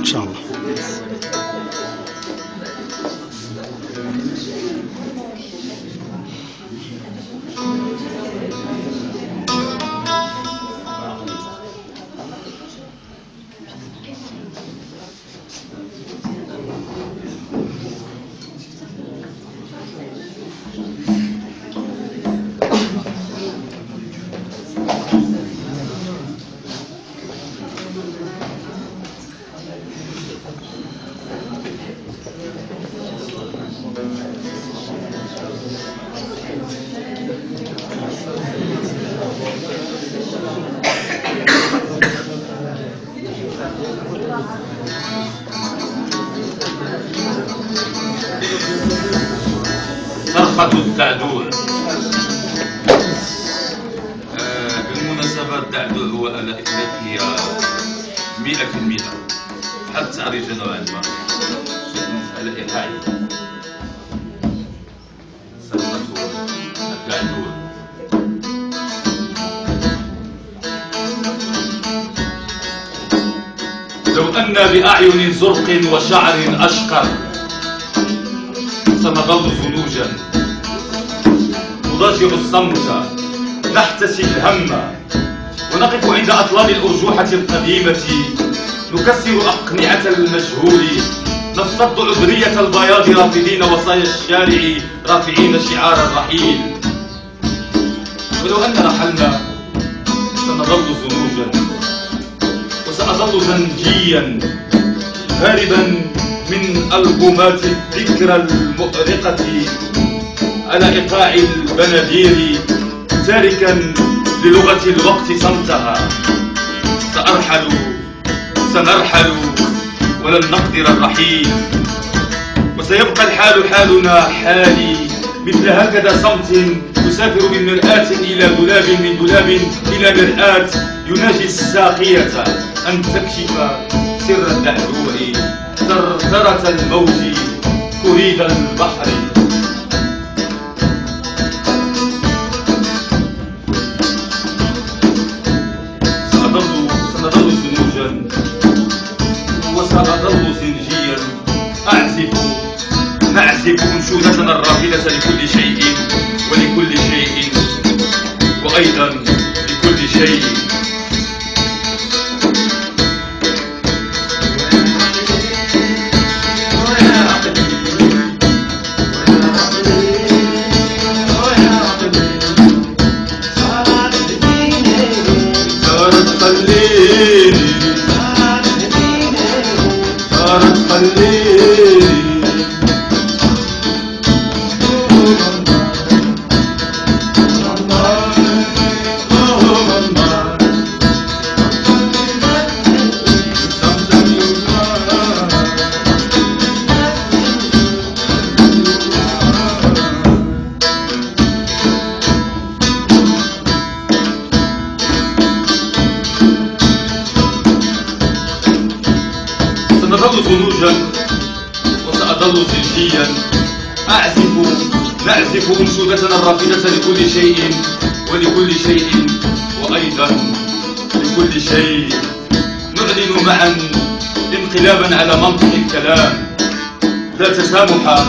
شاء الله. صرخة الدعدوع. بالمناسبة الدعدوع هو آلة إكليكية 100%، حتى تعريجا نوعا ما على إيقاعية. صرخة الدعدوع. لو أن بأعين زرق وشعر أشقر سنظل زنوجا نضاجع الصمت نحتسي الهم ونقف عند أطلال الأرجوحة القديمة نكسر أقنعة المجهول نصطد عذرية البياض رافضين وصايا الشارع رافعين شعار الرحيل. ولو أن رحلنا سنظل زنوجا وسأظل زنجيا هاربا من ألبومات الذكرى المؤرقة على إيقاع البنادير تاركا للغة الوقت صمتها. سنرحل ولن نقدر الرحيل، وسيبقى الحال حالنا حالي مثل هكذا صمت يسافر من مرآة إلى دولاب، من دولاب إلى مرآة، يناجي الساقية أن تكشف سر الدعدوع، ثرثرة الموج كريد البحر. سنظل زنوجا وسأظل زنجيا نعزف أنشودتنا الرافدة لكل شيء ولكل شيء وأيضا لكل شيء. سنظل زنوجا وسأظل زنجيا نعزف أنشودتنا الرافدة لكل شيء ولكل شيء وأيضا لكل شيء. نعلن معا انقلابا على منطق الكلام، لا تسامح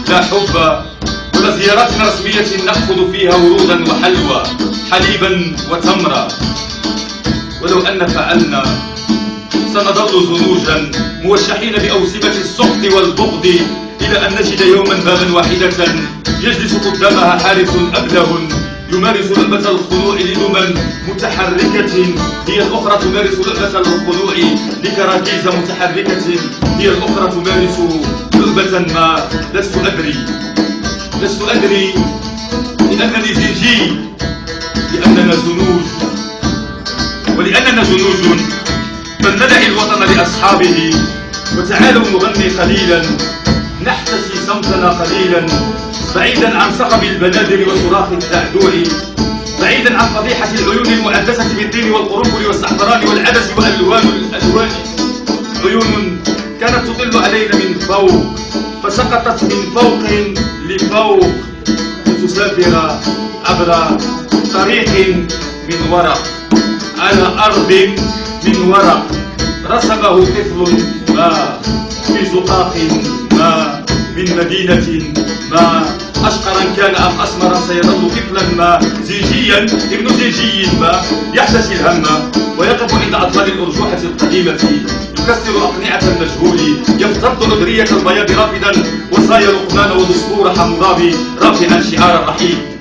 لا حب ولا زيارات رسمية نأخذ فيها ورودا وحلوى حليبا وتمرا. ولو أن فعلنا سنظل زنوجا موشحين بأوسمة السخط والبغض إلى أن نجد يوما بابا واحدة يجلس قدامها حارس أبله يمارس لعبة الخنوع لدمى متحركة، هي الأخرى تمارس لعبة الخنوع لكراكيز متحركة، هي الأخرى تمارس لعبة ما لست أدري لأنني زنجي، لأننا زنوج، ولأننا زنوج فلندع الوطن لأصحابه وتعالوا نغني قليلا نحتسي صمتنا قليلا بعيدا عن صخب البنادر وصراخ الدعدوع، بعيدا عن فضيحة العيون المعدسة بالطين والقرنفل والزعفران والعدس وألوان الألوان، عيون كانت تطل علينا من فوق فسقطت من فوق لفوق لتسافر عبر طريق من ورق على أرض من ورق رسمه طفل ما في زقاق ما من مدينة ما، أشقرا كان أم أسمرا سيظل طفلا ما، زيجيا ابن زيجي ما، يحتسي الهم ويقف عند أطفال الأرجوحة القديمة، يكسر أقنعة المجهول، يفترض عذرية البياض رافدا وصايا لقمان ودستور حمورابي رافعا شعار الرحيل.